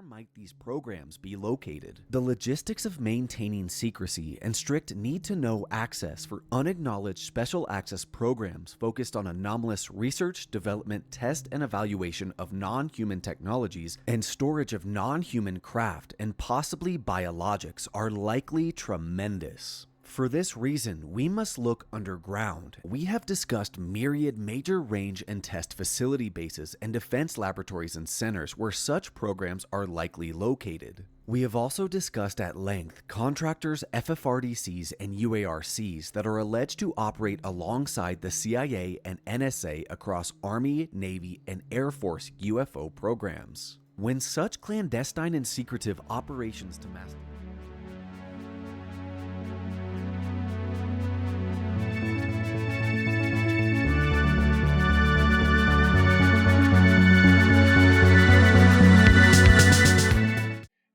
might these programs be located? The logistics of maintaining secrecy and strict need-to-know access for unacknowledged special access programs focused on anomalous research, development, test, and evaluation of non-human technologies and storage of non-human craft and possibly biologics are likely tremendous. For this reason, we must look underground. We have discussed myriad major range and test facility bases and defense laboratories and centers where such programs are likely located. We have also discussed at length contractors, FFRDCs, and UARCs that are alleged to operate alongside the CIA and NSA across Army, Navy, and Air Force UFO programs. When such clandestine and secretive operations to mass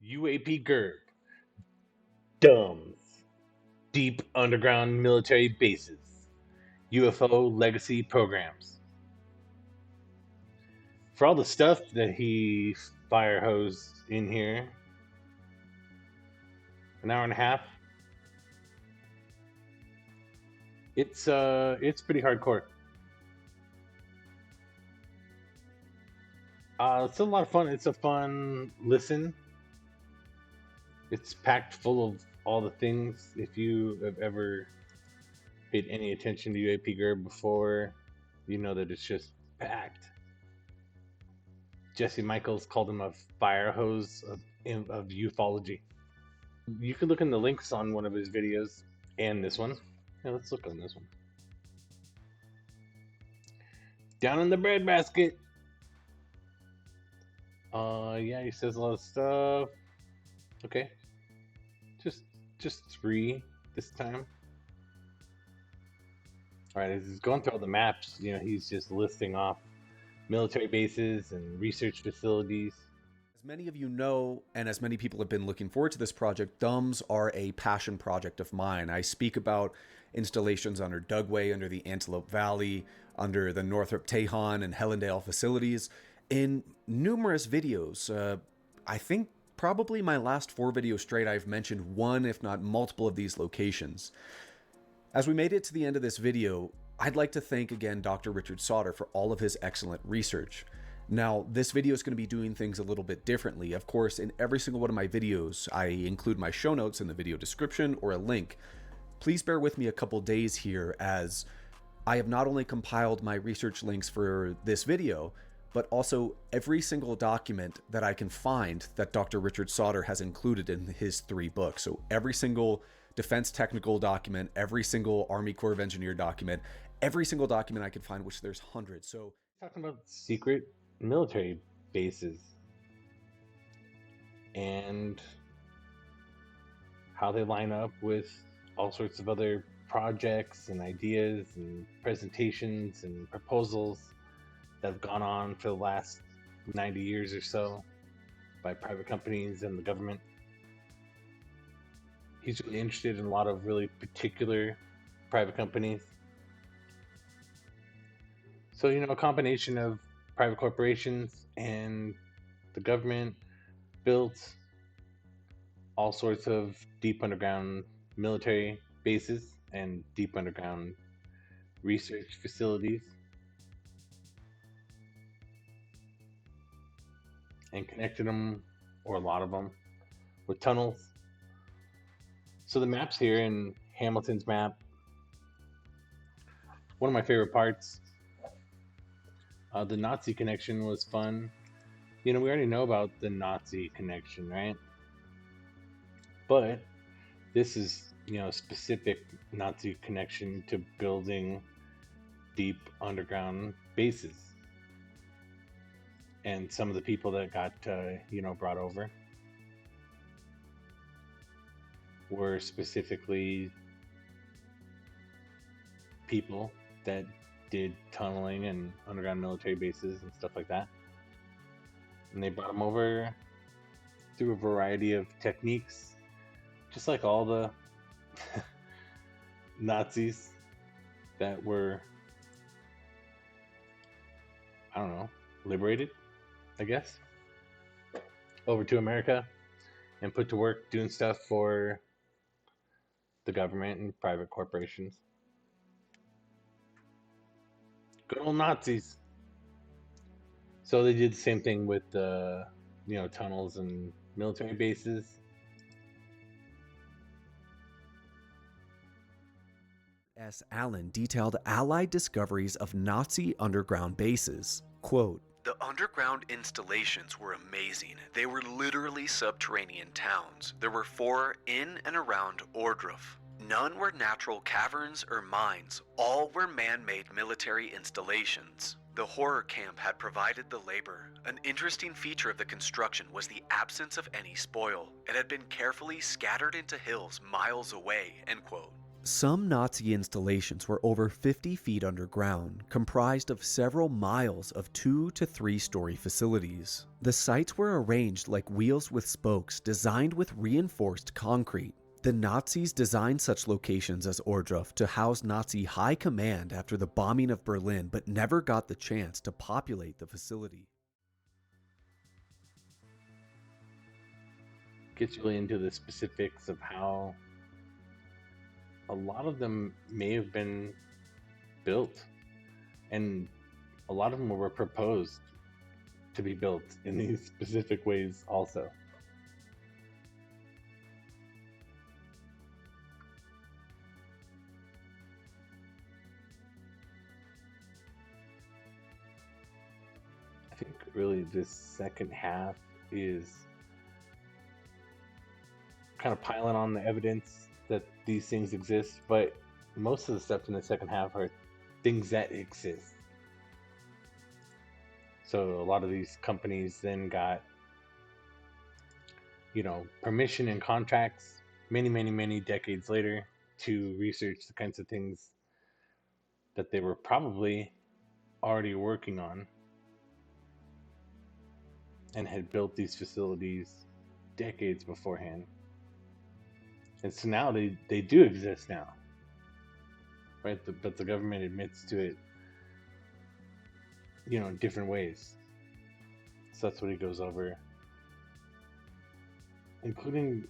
UAP Gerb, D.U.M.Bs, Deep Underground Military Bases, UFO Legacy Programs. For all the stuff that he firehosed in here, an hour and a half, it's pretty hardcore. It's a lot of fun. It's a fun listen. It's packed full of all the things. If you have ever paid any attention to UAP Gerb before, you know that it's just packed. Jesse Michaels called him a fire hose of ufology. You can look in the links on one of his videos and this one. Yeah, let's look on this one. Down in the breadbasket. Yeah, he says a lot of stuff. Okay. Just 3 this time. Alright, as he's going through all the maps, you know, he's just listing off military bases and research facilities. As many of you know, and as many people have been looking forward to this project, D.U.M.Bs are a passion project of mine. I speak about installations under Dugway, under the Antelope Valley, under the Northrop Tejon and Helendale facilities in numerous videos. I think probably my last 4 videos straight, I've mentioned one, if not multiple of these locations. As we made it to the end of this video, I'd like to thank again Dr. Richard Sauter for all of his excellent research. Now, this video is going to be doing things a little bit differently. Of course, in every single one of my videos, I include my show notes in the video description or a link. Please bear with me a couple days here, as I have not only compiled my research links for this video, but also every single document that I can find that Dr. Richard Sauter has included in his 3 books. So every single defense technical document, every single Army Corps of Engineer document, every single document I could find, which there's hundreds. So talking about secret military bases and how they line up with all sorts of other projects and ideas and presentations and proposals that have gone on for the last 90 years or so by private companies and the government. He's really interested in a lot of really particular private companies. So, you know, a combination of private corporations and the government built all sorts of deep underground military bases and deep underground research facilities, and connected them, or a lot of them, with tunnels. So the maps here in Hamilton's map, one of my favorite parts, the Nazi connection was fun. You know, we already know about the Nazi connection, right? But this is, you know, a specific Nazi connection to building deep underground bases. And some of the people that got, you know, brought over were specifically people that did tunneling and underground military bases and stuff like that. And they brought them over through a variety of techniques, just like all the Nazis that were, I don't know, liberated, I guess. over to America and put to work doing stuff for the government and private corporations. Good old Nazis. So they did the same thing with the, tunnels and military bases. S. Allen detailed Allied discoveries of Nazi underground bases. Quote, "The underground installations were amazing. They were literally subterranean towns. There were 4 in and around Ohrdruf. None were natural caverns or mines. All were man-made military installations. The horror camp had provided the labor. An interesting feature of the construction was the absence of any spoil. It had been carefully scattered into hills miles away." End quote. Some Nazi installations were over 50 feet underground, comprised of several miles of 2 to 3 story facilities. The sites were arranged like wheels with spokes, designed with reinforced concrete. The Nazis designed such locations as Ohrdruf to house Nazi high command after the bombing of Berlin, but never got the chance to populate the facility. Gets really into the specifics of how a lot of them may have been built, and a lot of them were proposed to be built in these specific ways also. I think really this second half is kind of piling on the evidence that these things exist, but most of the stuff in the second half are things that exist. So a lot of these companies then got, permission and contracts many decades later to research the kinds of things that they were probably already working on and had built these facilities decades beforehand. And so now they do exist now, right? But the government admits to it, in different ways. So that's what he goes over, including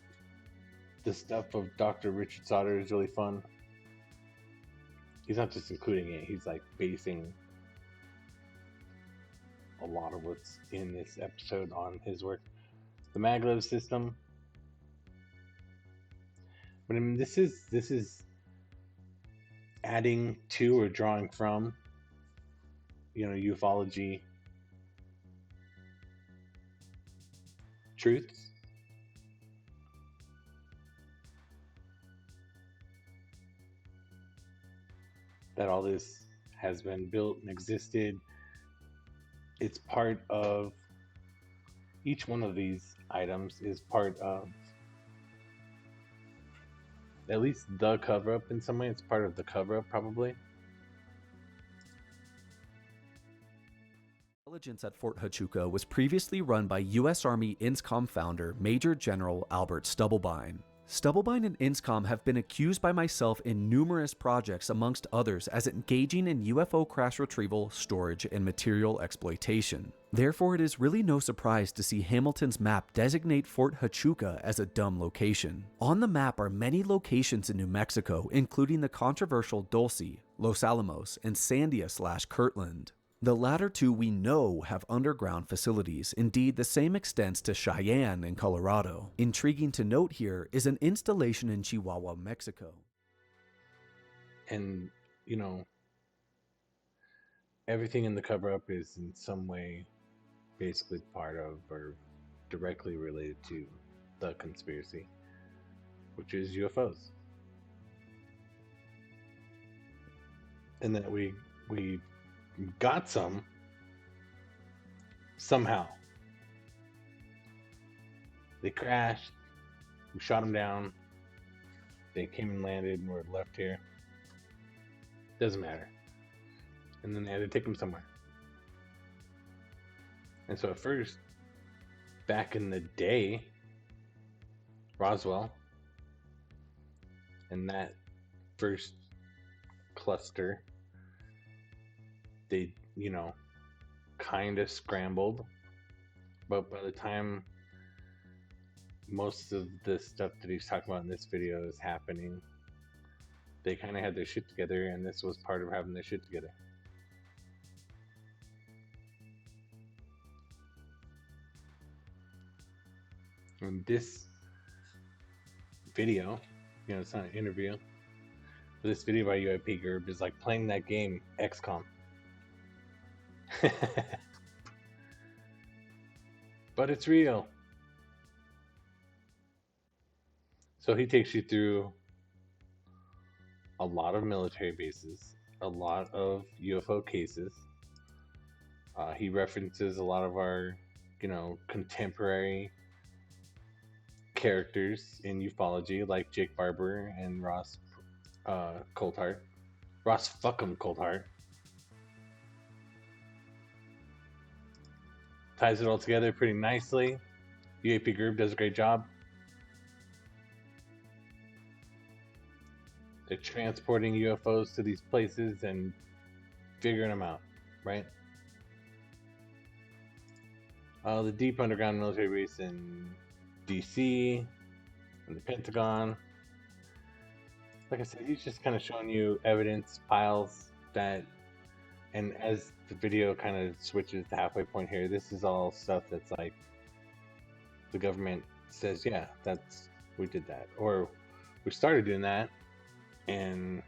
the stuff of Dr. Richard Sauter is really fun. He's not just including it, he's like basing a lot of what's in this episode on his work. The maglev system. But I mean, this is adding to or drawing from, ufology truths. That all this has been built and existed. It's part of, each one of these items is part of at least the cover-up in some way. It's part of the cover-up, probably. Intelligence at Fort Huachuca was previously run by U.S. Army INSCOM founder Major General Albert Stubblebine. Stubblebine and INSCOM have been accused by myself in numerous projects, amongst others, as engaging in UFO crash retrieval, storage, and material exploitation. Therefore, it is really no surprise to see Hamilton's map designate Fort Huachuca as a D.U.M. location. On the map are many locations in New Mexico, including the controversial Dulce, Los Alamos, and Sandia/Kirtland. The latter two we know have underground facilities, indeed the same extents to Cheyenne in Colorado. Intriguing to note here is an installation in Chihuahua, Mexico. And, everything in the cover-up is in some way basically part of or directly related to the conspiracy, which is UFOs. And that we got some somehow. They crashed, we shot them down, they came and landed and were left here. Doesn't matter. And then they had to take them somewhere. And so at first, back in the day, Roswell and that first cluster, they, kind of scrambled. But by the time most of the stuff that he's talking about in this video is happening. They kind of had their shit together, and this was part of having their shit together. And this video, you know, it's not an interview, but this video by UAP Gerb is like playing that game, XCOM. But it's real. So he takes you through a lot of military bases, a lot of UFO cases. He references a lot of our, you know, contemporary characters in ufology, like Jake Barber and Ross Coulthart. Ross fuckum Coulthart. Ties it all together pretty nicely. UAP Gerb does a great job. They're transporting UFOs to these places and figuring them out, right? The deep underground military base in DC and the Pentagon. Like I said, he's just kind of showing you evidence piles that, and as the video kind of switches to halfway point here, this is all stuff that's like the government says, yeah, we did that, or we started doing that and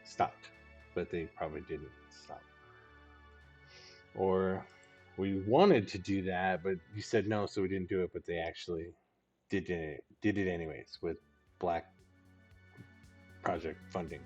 stopped, but they probably didn't stop, or we wanted to do that, but you said no, so we didn't do it, but they actually did it anyways with Black Project funding.